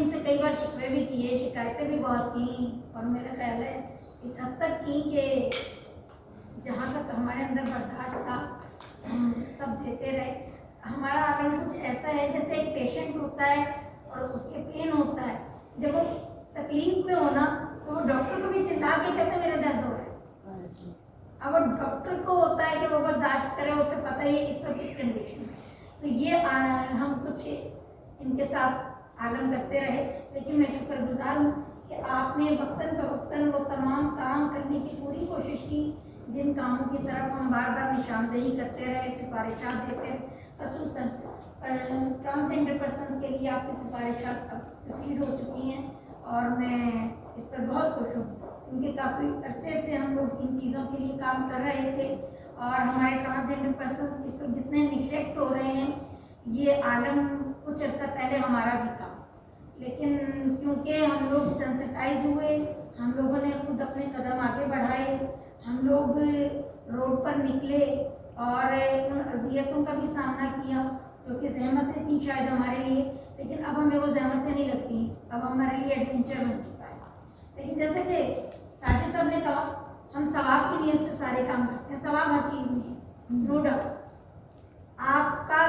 इनसे कई बार शिकवे भी किए, शिकायतें भी बहुत की, और मेरा ख्याल है इस हद तक की कि जहाँ तक हमारे अंदर बर्दाश्त था हम सब देते रहे। हमारा आलम कुछ ऐसा है जैसे एक पेशेंट होता है और उसके पेन होता है, जब वो तकलीफ में होना तो वो डॉक्टर को भी चिल्ला के कहते हैं मेरे दर्द हो रहा है। अब वो डॉक्टर को होता है कि वो बर्दाश्त करे, उसे पता है इस वक्त इस कंडीशन में। तो ये हम कुछ इनके साथ आलम करते रहे, लेकिन मैं शुक्रगुजार हूँ कि आपने वक्तन फवक्तन वो तमाम काम करने की पूरी कोशिश की जिन कामों की तरफ हम बार बार निशानदेही करते रहे, सिफारिशात देते रहे। खसूसन ट्रांसजेंडर पर्सन के लिए आपकी सिफारिशात अब प्रोसीड हो चुकी हैं और मैं इस पर बहुत खुश हूँ, क्योंकि काफ़ी अरसे से हम लोग इन चीज़ों के लिए काम कर रहे थे और हमारे ट्रांसजेंडर पर्सन इस वक्त जितने निगलेक्ट हो रहे हैं, ये आलम कुछ अर्सा पहले हमारा भी था, लेकिन क्योंकि हम लोग सेंसिटाइज हुए, हम लोगों ने खुद अपने कदम आगे बढ़ाए, हम लोग रोड पर निकले और उन अजियतों का भी सामना किया जो कि जहमतें थी शायद हमारे लिए, लेकिन अब हमें वो जहमतें नहीं लगती, अब हमारे लिए एडवेंचर बन चुका है। लेकिन जैसे कि साजिद साहब ने कहा, हम सवाब की नीयत से सारे काम करते हैं, सवाब हर चीज़ में है, नो डाउट। आपका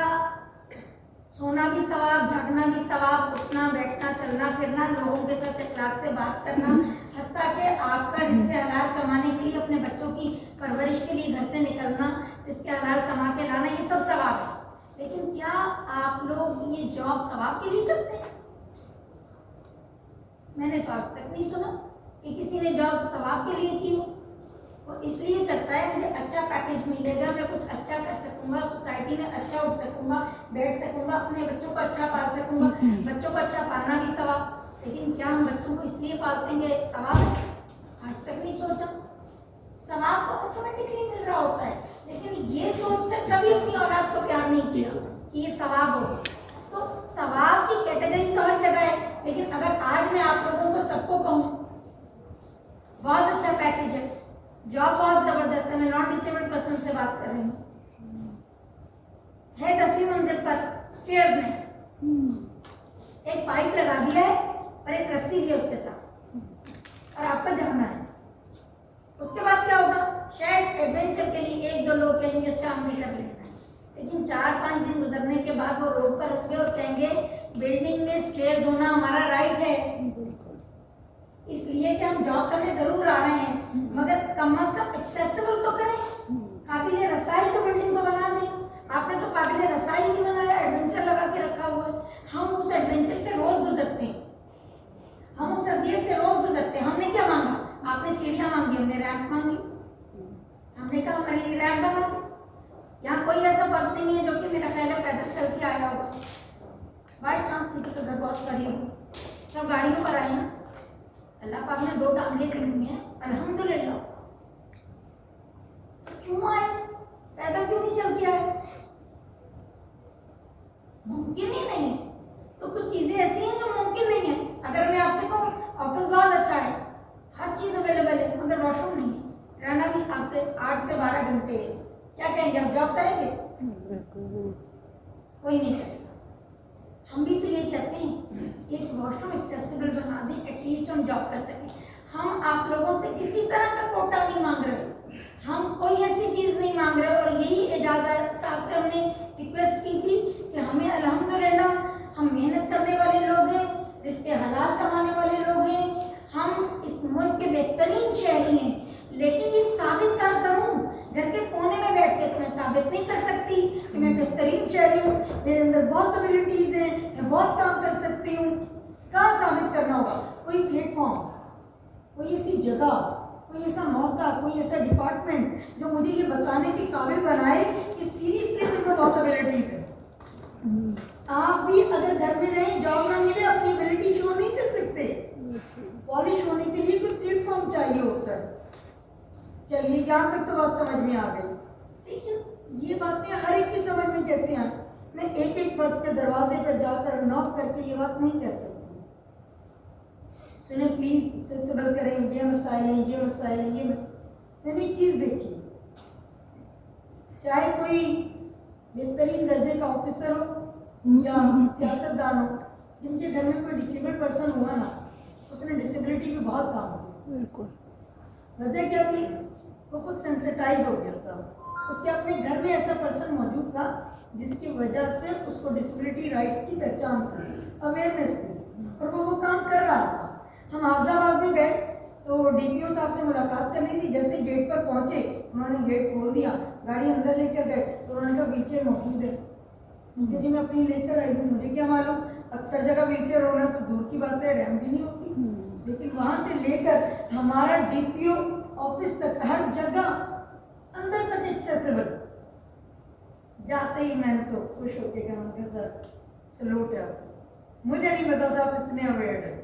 सोना भी सवाब, जागना भी सवाब, उठना बैठना चलना फिरना, लोगों के साथ इखलाक से बात करना, हत्ता कि आपका रिस्क हलाल कमाने के लिए, अपने बच्चों की परवरिश के लिए घर से निकलना, रिस्क हलाल कमा के लाना, ये सब सवाब है। लेकिन क्या आप लोग ये जॉब सवाब के लिए करते हैं? मैंने तो आज तक नहीं सुना कि किसी ने जॉब सवाब के लिए की हो। वो इसलिए करता है मुझे अच्छा पैकेज मिलेगा, मैं कुछ अच्छा कर सकूंगा, सोसाइटी में अच्छा उठ सकूंगा, बैठ सकूंगा, अपने बच्चों को अच्छा पाल सकूंगा। बच्चों को अच्छा पालना भी सवाब, लेकिन क्या हम बच्चों को इसलिए पालते हैं सवाब है? आज तक नहीं सोचा। सवाब तो ऑटोमेटिकली मिल रहा होता है, लेकिन ये सोचकर कभी अपनी औलाद को प्यार नहीं किया कि ये सवाब हो। तो सवाब की कैटेगरी तो हर जगह है, लेकिन अगर आज मैं आप लोगों को सबको कहूँ बहुत अच्छा पैकेज है, जॉब बहुत जबरदस्त है, मैं नॉन डिसेबल्ड पर्सन से बात कर रही हूँ, है 10वीं मंजिल पर स्टेयर्स में एक पाइप लगा दिया है और एक रस्सी भी है उसके साथ, और आपको जाना है। उसके बाद क्या होगा? शायद एडवेंचर के लिए 1-2 लोग कहेंगे अच्छा हमने कर लेना है, लेकिन 4-5 दिन गुजरने के बाद वो रोड पर होंगे और कहेंगे बिल्डिंग में स्टेयर्स होना हमारा राइट है, इसलिए कि हम जॉब करने जरूर आ रहे हैं, मगर कम अज कम एक्सेसिबल तो करें, काबिल रसाई तो बिल्डिंग को बना दें। आपने तो काबिल रसाई नहीं बनाया, एडवेंचर लगा के रखा हुआ है। हम उस एडवेंचर से रोज गुजरते हैं, हम उस अजियत से रोज गुजरते हैं। हमने क्या मांगा? आपने सीढ़ियां मांगी, हमने रैंप मांगी, हमने कहा हमारे लिए रैंप बना दे। यहाँ कोई ऐसा फर्क नहीं है जो कि मेरा ख्याल है पैदल चल के आया होगा, बाई चांस किसी का घर बहुत करीब हो, सब गाड़ियों पर आए ना। अल्लाह पाक ने 2 टांगे दी हुई हैं, अल्हम्दुलिल्लाह। क्यों आए? पैदल क्यों नहीं चल के आए? मुमकिन ही नहीं है। तो कुछ चीजें ऐसी हैं जो मुमकिन नहीं है। अगर मैं आपसे कहूँ ऑफिस बहुत अच्छा है, हर चीज अवेलेबल है, मगर वॉशरूम नहीं है, रहना भी आपसे 8 से 12 घंटे है, क्या कहेंगे? हम जॉब करेंगे? कोई नहीं करेगा। हम भी तो ये कहते हैं एक वॉशरूम एक्सेसिबल बना दें, एटलीस्ट हम जॉब कर सकें। हम आप लोगों से किसी तरह का कोटा नहीं मांग रहे, हम कोई ऐसी चीज नहीं मांग रहे, और यही इजाजत साहब से हमने रिक्वेस्ट की थी कि हमें अल्हम्दुलिल्लाह हम मेहनत करने वाले लोग हैं, रिस्के हलाल कमाने वाले लोग हैं, हम इस मुल्क के बेहतरीन शहरी हैं, लेकिन ये साबित क्या करूं? घर के कोने में बैठ के तो मैं साबित नहीं कर सकती कि मैं बेहतरीन शहरी हूँ, मेरे अंदर बहुत एबिलिटीज हैं, मैं बहुत काम कर सकती हूँ। कहाँ साबित करना होगा? कोई प्लेटफॉर्म, कोई ऐसी जगह, कोई ऐसा मौका, कोई ऐसा डिपार्टमेंट जो मुझे ये बताने के काबिल बनाए कि सीरियसली मुझे बहुत एबिलिटीज है। आप भी अगर घर में रहें, जॉब ना मिले, अपनी एबिलिटी शो नहीं कर सकते। पॉलिश होने के लिए कोई प्लेटफॉर्म चाहिए होता है। चलिए यहाँ तक तो बात समझ में आ गई, लेकिन ये बातें हर एक की समझ में कैसे आए? मैं एक फर्द के दरवाजे पर जाकर नॉक करके ये बात नहीं कह सकती। सुने प्लीज, एक्सेसिबल करें, ये मसाइल हैं, ये मसाइल हैं, ये मैंने एक चीज देखी, चाहे कोई बेहतरीन दर्जे का ऑफिसर हो या सियासतदान हो, जिनके घर में कोई डिसेबल्ड पर्सन हुआ ना, उसने डिसेबिलिटी पे बहुत काम किया। बिल्कुल। वजह क्या थी? वो खुद सेंसिटाइज हो गया था, उसके अपने घर में ऐसा पर्सन मौजूद था जिसकी वजह से उसको डिसेबिलिटी राइट्स की पहचान थी, अवेयरनेस थी, और वो काम कर रहा था। हम हाफजाबाद में गए तो डीपीओ साहब से मुलाकात करनी थी। जैसे गेट पर पहुंचे, उन्होंने गेट खोल दिया, गाड़ी अंदर लेकर गए तो उन्होंने कहा व्हीलचेयर मौजूद है। जी मैं अपनी लेकर आई हूँ, मुझे क्या मालूम, अक्सर जगह व्हीलचेयर होना तो दूर की बात है, रैम भी नहीं होती। लेकिन वहां से लेकर हमारा डीपीओ ऑफिस तक हर जगह अंदर तक एक्सेसिबल। जाते ही मैंने तो खुश होके कहा उनके साथ सलूट है आपको। मुझे नहीं पता था आप इतने अवेयर है,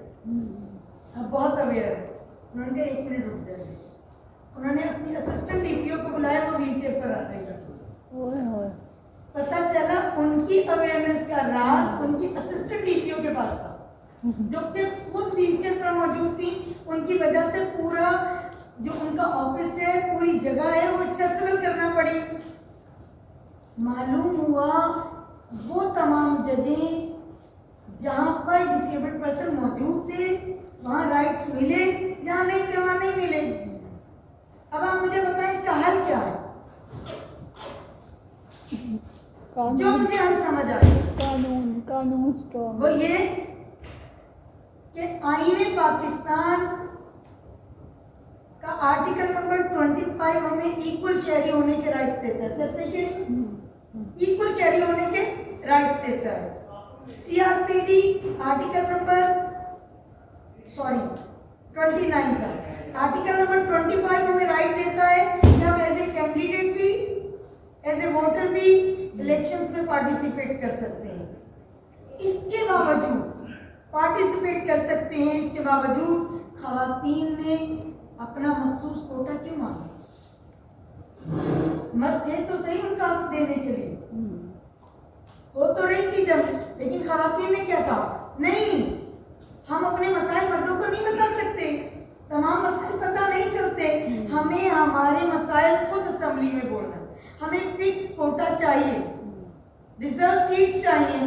आप बहुत अवेयर है। उन्होंने कहा 1 मिनट रुक जाइए। उन्होंने अपनी असिस्टेंट डीपीओ को बुलाया, वो व्हीलचेयर पर आ गई। पता चला उनकी अवेयरनेस का राज उनकी असिस्टेंट डीपीओ के पास था, जो कि खुद व्हीलचेयर पर मौजूद थी। उनकी वजह से पूरा जो उनका ऑफिस है, पूरी जगह है, वो एक्सेसिबल करना पड़ी। मालूम हुआ वो तमाम जगह जहां पर डिसेबल्ड पर्सन मौजूद थे वहां राइट्स मिले, जहां नहीं थे वहां नहीं मिले। अब आप मुझे बताएं इसका हल क्या है? जो मुझे हल समझ आया, कानून स्ट्रॉन्ग, वो ये कि आईने पाकिस्तान का आर्टिकल नंबर 25 हमें इक्वल शहरी होने के राइट्स देता है। सर सही कह रही हूं? इक्वल शहरी होने के राइट्स देता है। सीआरपीडी आर्टिकल नंबर 29 का आर्टिकल नंबर 25 हमें राइट देता है कि हम एज ए कैंडिडेट भी, एज ए वोटर भी इलेक्शंस में पार्टिसिपेट कर सकते हैं। इसके बावजूद पार्टिसिपेट कर सकते हैं, इसके बावजूद खवातीन ने अपना मखसूस कोटा क्यों मांगा? मर्द थे तो सही उनका हक देने के लिए, हो तो रही थी जब, लेकिन खवातीन ने क्या कहा? नहीं, हम अपने मसाइल मर्दों को नहीं बता सकते, तमाम मसाइल पता नहीं चलते, हमें हमारे मसाइल खुद असेंबली में बोलना। हमें फिक्स कोटा चाहिए, रिजर्व सीट्स चाहिए,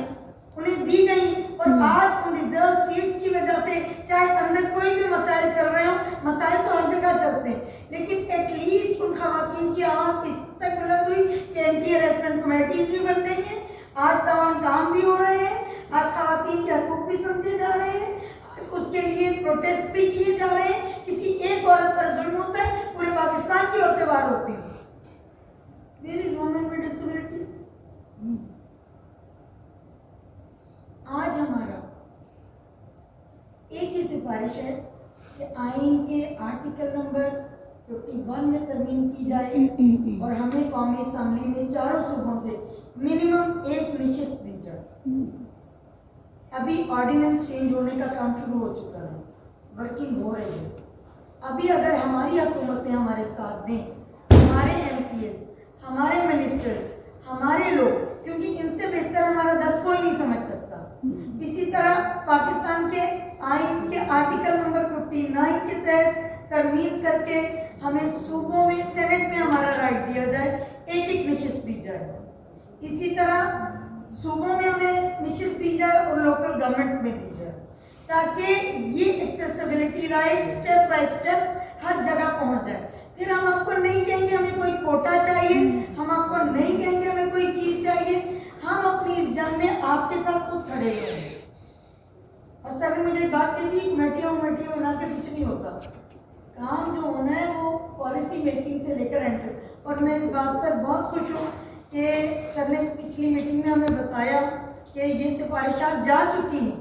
उन्हें दी गई। और आज उन रिजर्व सीट्स की वजह से चाहे अंदर कोई भी मसाइल चल रहे हो, मसाइल तो हर जगह चलते हैं, लेकिन एटलीस्ट उन खवातीन की आवाज इस तक बुलंद हुई कि एंटी हैरेसमेंट कमेटीज भी बन गई हैं, आज तमाम काम भी हो रहे हैं, आज खवातीन के हकूक भी समझे जा रहे हैं, उसके लिए प्रोटेस्ट भी किए जा रहे हैं। किसी एक औरत पर जुल्म होता है, पूरे पाकिस्तान की औरतें बाहर होती हैं। Where is women with disability? आज हमारा एक ही सिफारिश है कि आईन के आर्टिकल नंबर 51 में तरमीम की जाए और हमें कौमी असेंबली में चारों सूबों से मिनिमम 1 नशिस्त दी जाए। अभी ऑर्डिनेंस चेंज होने का काम शुरू हो चुका है, वर्किंग हो रही है। अभी अगर हमारी हुकूमतें हमारे साथ दें, हमारे एमपीएस, हमारे मिनिस्टर्स, हमारे लोग, क्योंकि इनसे बेहतर हमारा दर्द कोई नहीं समझ सकता। इसी तरह पाकिस्तान के आईन के आर्टिकल नंबर 59 के तहत तरमीम करके हमें सूबों में, सेनेट में हमारा राइट दिया जाए, 1-1 नशिस्त दी जाए। इसी तरह सूबों में हमें नशिस्त दी जाए और लोकल गवर्नमेंट में दी जाए, ताकि ये accessibility right step by step हर जगह पहुंच जाए। फिर हम आपको नहीं कहेंगे हमें कोई कोटा चाहिए, हम आपको नहीं कहेंगे हमें कोई चीज चाहिए, हम अपनी इस जंग में आपके साथ खुद खड़े रहेंगे। और सभी मुझे एक बात कहती है, कमेटियां बना के कुछ नहीं होता, काम जो होना है वो पॉलिसी मेकिंग से लेकर एंड तक। और मैं इस बात पर बहुत खुश हूँ कि सर ने पिछली मीटिंग में हमें बताया कि ये सिफारिशात जा चुकी हैं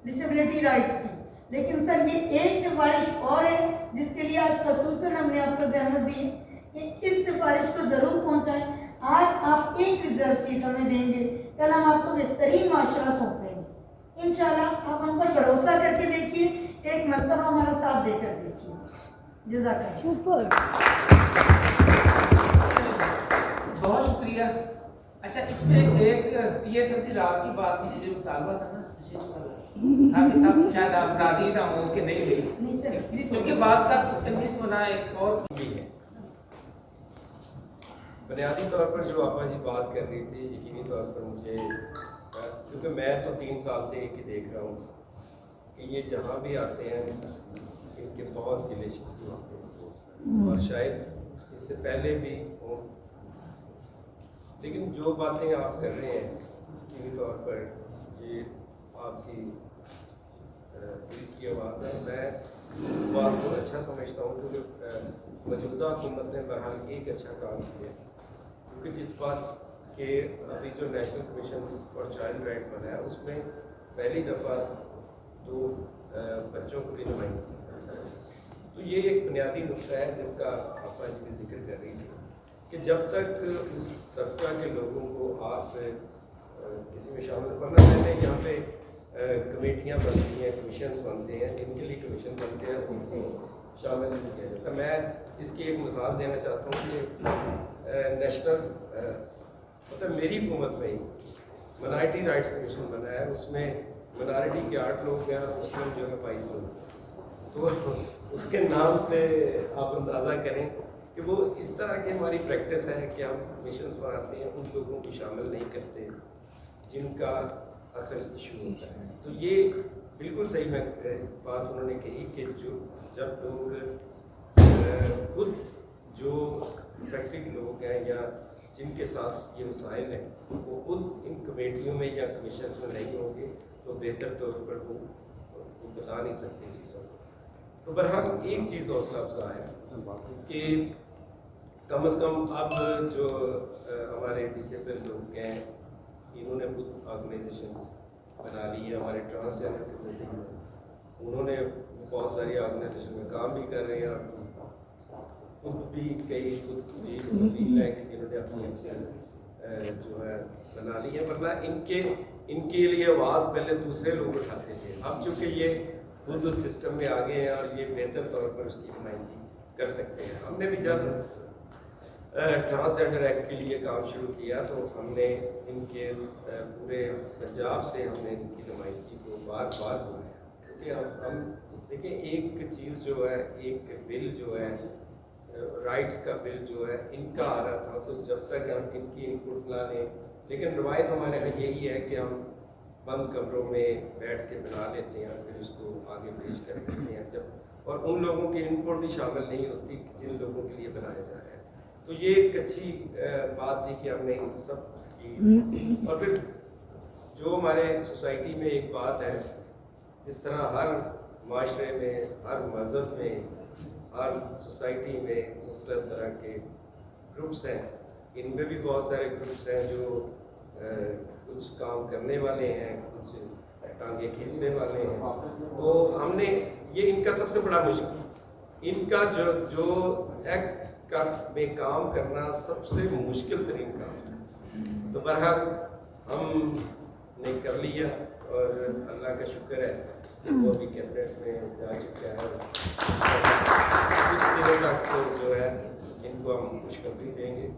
डिसेबिलिटी राइट्स की, लेकिन सर ये एक सिफारिश और है जिसके लिए आज खसूसन हमने आपको जहमत दी कि इस सिफारिश को ज़रूर पहुँचाएँ। आज आप एक रिजर्व सीट हमें देंगे, कल हम आपको बेहतरीन माशरा सौंप देंगे इंशाल्लाह। आप हम पर भरोसा करके देखिए, एक मरतबा हमारा साथ देकर देखिए। जज़ाकल्लाह। सुपर, बहुत शुक्रिया। अच्छा, इसमें एक ये सबसे राज की बात थी जो मुतालबा था ना, अब शायद आप राजी ना हो कि नहीं गई, नहीं सर, क्योंकि बात तक तकलीफ होना एक और चीज है। बुनियादी तौर पर जो आपा जी बात कर रही थी, यकीनी तौर पर मुझे क्योंकि मैं तो 3 साल से एक ही देख रहा हूँ कि ये जहाँ भी आते हैं इनके बहुत रिलेशन होते हैं और शायद इससे पहले भी हो, लेकिन जो बातें आप कर रहे हैं यकीनी तौर पर ये आपकी दिल की आवाज़ है। मैं इस बात को अच्छा समझता हूँ क्योंकि मौजूदा हुकूमत ने बहरहाल एक अच्छा काम किया, क्योंकि जिस बात के अभी जो national commission for child right बना है उसमें पहली दफ़ा 2 बच्चों को भी नुमाइंदगी है। तो ये एक बुनियादी नुक्ता है जिसका आपा जी भी जिक्र कर रही थी कि जब तक उस तबका के लोगों को आप किसी में शामिल करना, मैंने यहाँ पे कमेटियाँ बनती हैं, कमीशंस बनते हैं, जिनके लिए कमीशन बनते हैं उनको शामिल नहीं किया जाता। मैं इसकी एक मिसाल देना चाहता हूँ कि नेशनल मतलब मेरी हुकूमत में ही माइनॉरिटी राइट्स कमीशन बना है, उसमें माइनॉरिटी के 8 लोग हैं और मुस्लिम जो है 22 लोग। तो उसके नाम से आप अंदाज़ा करें कि वो इस तरह की हमारी प्रैक्टिस है कि हम कमीशंस बनाते हैं, उन लोगों को शामिल नहीं करते जिनका असल इशू होता है। तो ये बिल्कुल सही बात उन्होंने कही कि जो जब लोग खुद जो इफेक्टेड लोग हैं या जिनके साथ ये मसाइल हैं वो खुद इन कमेटियों में या कमीशंस में नहीं होंगे तो बेहतर तौर पर वो बता नहीं सकते चीज़ों को। तो बहरहाल एक चीज़ हौसला अफजा है कि कम से कम अब जो हमारे डिसेबल लोग हैं इन्होंने खुद ऑर्गेनाइजेशंस बना ली है। हमारे ट्रांसजेंडर कम्युनिटी में उन्होंने बहुत सारी ऑर्गेनाइजेशन में काम भी कर रहे हैं और खुद भी कई खुद भी फील है कि जिन्होंने अपनी जो है बना ली है, वरना इनके लिए आवाज़ पहले दूसरे लोग उठाते थे। अब चूँकि ये खुद उस सिस्टम में आ गए हैं और ये बेहतर तौर पर उसकी नुमाइंदगी कर सकते हैं। हमने भी जब ट्रांसजेंडर एक्ट के लिए काम शुरू किया तो हमने इनके पूरे पंजाब से हमने इनकी नुमाइंदगी को बार बार बुलाया, क्योंकि हम देखिए एक चीज़ जो है, एक बिल जो है राइट्स का बिल जो है इनका आ रहा था, तो जब तक हम इनकी इनपुट ना लें, लेकिन रवायत हमारे यहाँ यही है कि हम बंद कमरों में बैठ के बना लेते हैं फिर उसको आगे पेश कर देते हैं जब, और उन लोगों की इनपुट भी शामिल नहीं होती जिन लोगों के लिए बनाया जा रहा है। तो ये एक अच्छी बात थी कि हमने इन सब की। और फिर जो हमारे सोसाइटी में एक बात है, जिस तरह हर माशरे में, हर मज़हब में, हर सोसाइटी में मुख्तलिफ तरह के ग्रुप्स हैं, इनमें भी बहुत सारे ग्रुप्स हैं जो कुछ काम करने वाले हैं, कुछ टांगे खींचने वाले हैं। तो हमने ये इनका सबसे बड़ा मुश्किल, इनका जो एक्ट का में काम करना सबसे मुश्किल तरीन काम है। तो बहरहाल हमने कर लिया और अल्लाह का शुक्र है वो अभी कैबिनेट में जा चुका है। कुछ दिनों तक तो जो है इनको हम खुशखबरी देंगे।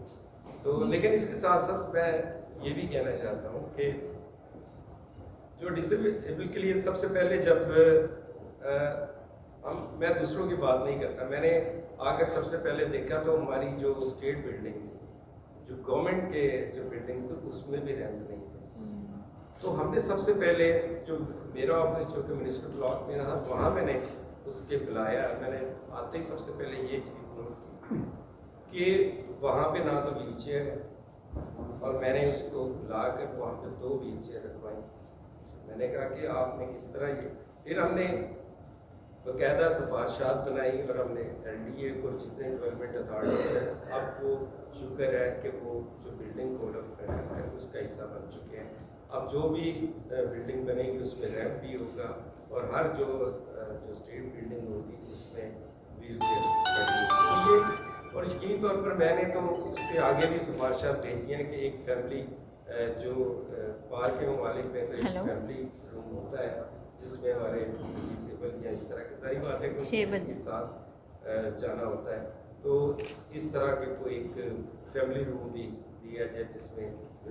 तो लेकिन इसके साथ साथ मैं ये भी कहना चाहता हूँ कि जो डिसेबल के लिए सबसे पहले जब मैं दूसरों की बात नहीं करता, मैंने आकर सबसे पहले देखा तो हमारी जो स्टेट बिल्डिंग थी, जो गवर्नमेंट के जो बिल्डिंग्स थे उसमें भी रैंप नहीं थे। तो हमने सबसे पहले जो मेरा ऑफिस जो कि मिनिस्टर ब्लॉक में रहा, वहाँ मैंने उसके बुलाया। मैंने आते ही सबसे पहले ये चीज़ नोट की कि वहाँ पे ना तो व्हील चेयर है, और मैंने उसको बुला कर वहाँ पे 2 व्हील चेयर रखवाई। मैंने कहा कि आपने किस तरह ये, फिर हमने बाकायदा सिफारिशात बनाई और हमने LDA को जितने डेवलपमेंट अथॉरिटीज़ हैं, अब वो शुक्र है कि वो जो बिल्डिंग कोड ऑफ कंडक्ट है उसका हिस्सा बन चुके हैं। अब जो भी बिल्डिंग बनेगी उसमें रैंप भी होगा और हर जो स्टेट बिल्डिंग होगी उसमें व्हील चेयर। और यकीनी तौर पर मैंने तो उससे आगे भी सिफारिशात भेजी हैं कि एक फैमिली जो पार्क के मालिक में तो एक फैमिली रूम होता है जिसमें हमारे डिसेबल या इस तरह की सारी बातें के साथ जाना होता है। तो इस तरह के कोई एक फैमिली रूम भी दिया जाए जिसमें जो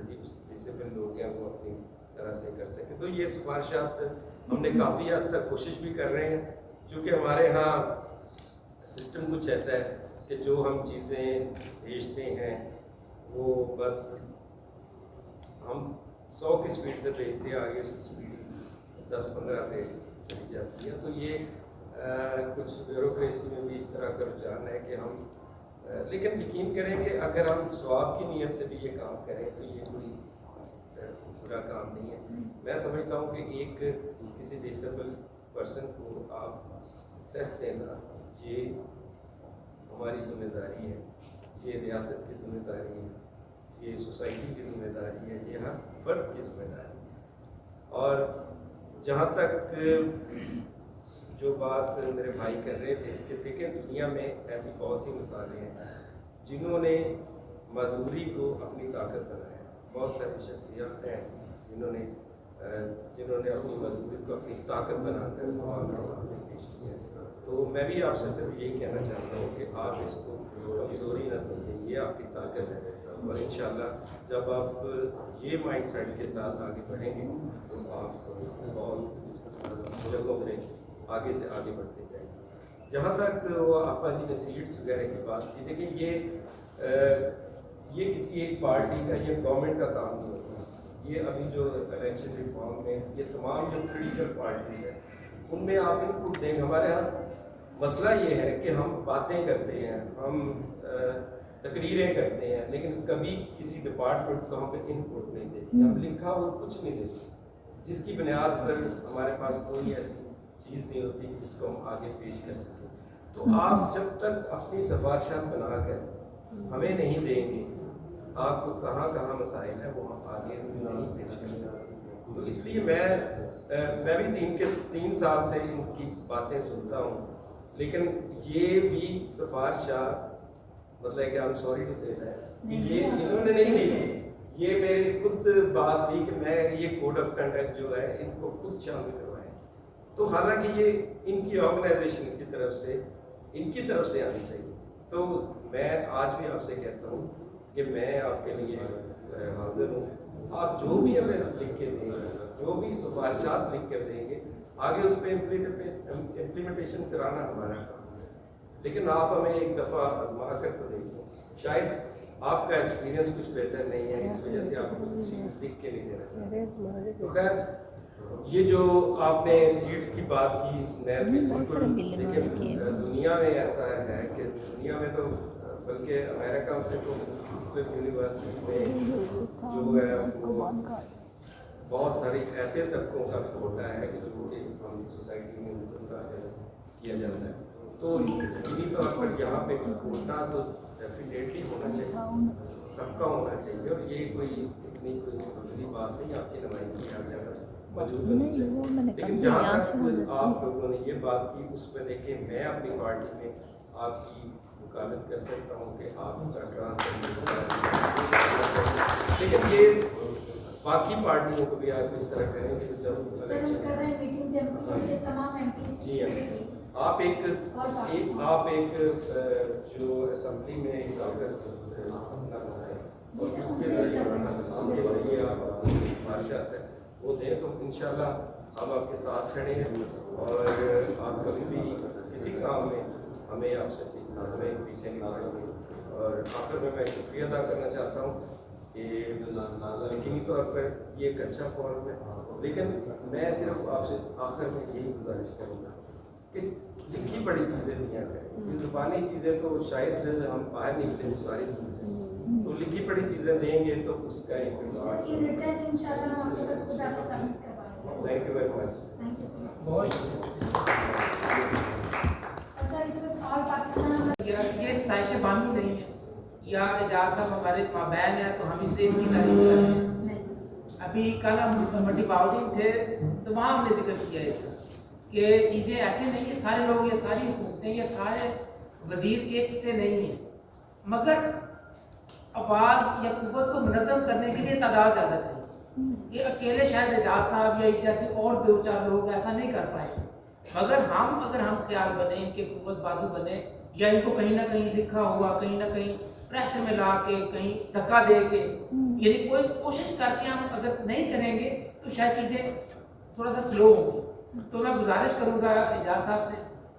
डिसेबल लोग हैं वो अपनी तरह से कर सकें। तो ये सिफारिशात हमने काफ़ी हद तक कोशिश भी कर रहे हैं, क्योंकि हमारे यहाँ सिस्टम कुछ ऐसा है कि जो हम चीज़ें भेजते हैं वो बस हम 100 की स्पीड पे भेजते हैं, आगे उसकी स्पीड 10-15 पे चली जाती है। तो ये कुछ ब्यूरोक्रेसी में भी इस तरह का रुझान है कि हम लेकिन यकीन करें कि अगर हम स्वाब की नीयत से भी ये काम करें तो ये कोई बुरा काम नहीं है। मैं समझता हूँ कि एक किसी डिसेबल पर्सन को आप एक्सेस देना ये हमारी जिम्मेदारी है, ये रियासत की जिम्मेदारी है, ये सोसाइटी की जिम्मेदारी है, ये हर फर्द की जिम्मेदारी है। और जहाँ तक जो बात मेरे भाई कर रहे थे कि देखें दुनिया में ऐसी बहुत सी मिसालें हैं जिन्होंने मजदूरी को अपनी ताकत बनाया। बहुत सारी शख्सियात हैं ऐसी जिन्होंने अपनी मजदूरी को अपनी ताकत बनाकर आवाम के सामने पेश किया है। तो मैं भी आपसे सिर्फ यही कहना चाहता हूँ कि आप इसको कमजोरी न समझें, ये आपकी ताकत है। और इंशाल्लाह जब आप ये माइंड सेट के साथ आगे बढ़ेंगे तो आप बहुत जगहों पे आगे से आगे बढ़ते जाएंगे। जहाँ तक वो आपा जी ने सीट्स वगैरह की बात की, देखिए ये किसी एक पार्टी का, ये गवर्नमेंट का काम नहीं होता। ये अभी जो इलेक्शन रिफॉर्म में ये तमाम जो पोलिटिकल पार्टीज हैं उनमें आप इनपुट देंगे। हमारे यहाँ मसला ये है कि हम बातें करते हैं, हम तकरीरें करते हैं, लेकिन कभी किसी डिपार्टमेंट को हम पे इनपुट नहीं देते, हम लिखा वो कुछ नहीं देते, जिसकी बुनियाद पर हमारे पास कोई ऐसी चीज़ नहीं होती जिसको हम आगे पेश कर सकें। तो आप जब तक अपनी सिफारिशात बनाकर हमें नहीं देंगे, आपको कहाँ कहाँ मसाइल है वो हम आगे नहीं पेश कर सकते। तो इसलिए मैं भी 3 साल से इनकी बातें सुनता हूँ, लेकिन ये भी सिफारिशात मतलब कि I am sorry to say that ये इन्होंने नहीं दी, ये मेरी खुद बात थी कि मैं ये कोड ऑफ कंडक्ट जो है इनको खुद शामिल करवाएं। तो हालांकि ये इनकी ऑर्गेनाइजेशन की तरफ से आनी चाहिए। तो मैं आज भी आपसे कहता हूँ कि मैं आपके लिए हाजिर हूँ। आप जो भी हमें लिख के देंगे, जो भी सिफारिशात लिख कर देंगे, आगे उस पर इम्प्लीमेंटेशन कराना हमारा काम है। लेकिन आप हमें एक दफ़ा आजमा कर तो देखिए, शायद आपका एक्सपीरियंस कुछ बेहतर नहीं है, इस वजह से आपको कुछ चीज़ लिख के नहीं देना चाहिए। तो खैर ये जो आपने सीट्स की बात की, मैं बिल्कुल देखिए दुनिया में ऐसा है कि दुनिया में तो बल्कि अमेरिका में तो यूनिवर्सिटीज़ में जो है वो बहुत सारी ऐसे तबकों का भी कोटा है कि जो कि हम सोसाइटी में उनका किया जाता है। तो इन्हीं तौर पर यहाँ पे कोटा तो डेफिनेटली होना चाहिए, सबका होना चाहिए। और ये कोई इतनी कोई बड़ी बात नहीं, आपकी नुमाइंदगी हर जगह मौजूद होनी चाहिए। लेकिन जहाँ तक आप लोगों ने ये बात की, उसमें देखिए मैं अपनी पार्टी में आपकी वकालत कर सकता हूँ कि आपका लेकिन ये बाकी पार्टियों को भी आप इस तरह करेंगे तो जब सर हम कर रहे हैं मीटिंग एमपी से तमाम एमपी जी आप एक जो असेंबली में एक कागज और उसके जरिए आपके जरिए आप बादशाह है वो दें तो इंशाल्लाह हम आपके साथ खड़े हैं। और आप कभी भी किसी काम में हमें आपसे हमें पीछे नहीं पड़ेंगे। और आखिर में मैं शुक्रिया अदा करना चाहता हूँ कि यकीनी तौर पर ये एक अच्छा फॉर्म है, लेकिन मैं सिर्फ आपसे आखिर में यही गुजारिश करूँगा कि लिखी पढ़ी चीज़ें दिया करें। ये ज़ुबानी चीज़ें तो शायद हम बाहर निकले तो सारी चीज़ें, तो लिखी पढ़ी चीज़ें देंगे तो उसका एक थैंक यू वेरी मच। ये साइशे बानी नहीं है या एजाज साहब हमारे माबैन है तो हम इससे इनकी तारीफ कर रहे हैं। अभी कल हम मंडी बाउद्दीन थे तो वहाँ हमने जिक्र किया इसका कि चीज़ें ऐसे नहीं है, सारे लोग ये सारी हुकूमतें ये सारे वजीर एक से नहीं है, मगर आवाज़ या कुव्वत को मुनज़्ज़म करने के लिए तादाद ज़्यादा चाहिए। ये अकेले शायद एजाज साहब या जैसे और 2-4 लोग ऐसा नहीं कर पाए, मगर अगर हम ख्याल बने, इनके कुव्वत बाजू बने या इनको कहीं ना कहीं लिखा हुआ कहीं ना कहीं प्रेशर में ला के कहीं धक्का दे के यदि कोई कोशिश करके हम अगर नहीं करेंगे तो शायद चीज़ें थोड़ा सा स्लो होंगी। तो मैं गुजारिश करूँगा एजाज साहब से,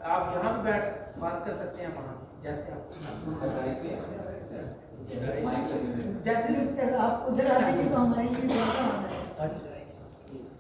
आप यहाँ पे बैठ बात कर सकते हैं वहाँ जैसे आप जैसे आप उधर आते हैं तो हमारे लिए प्लीज।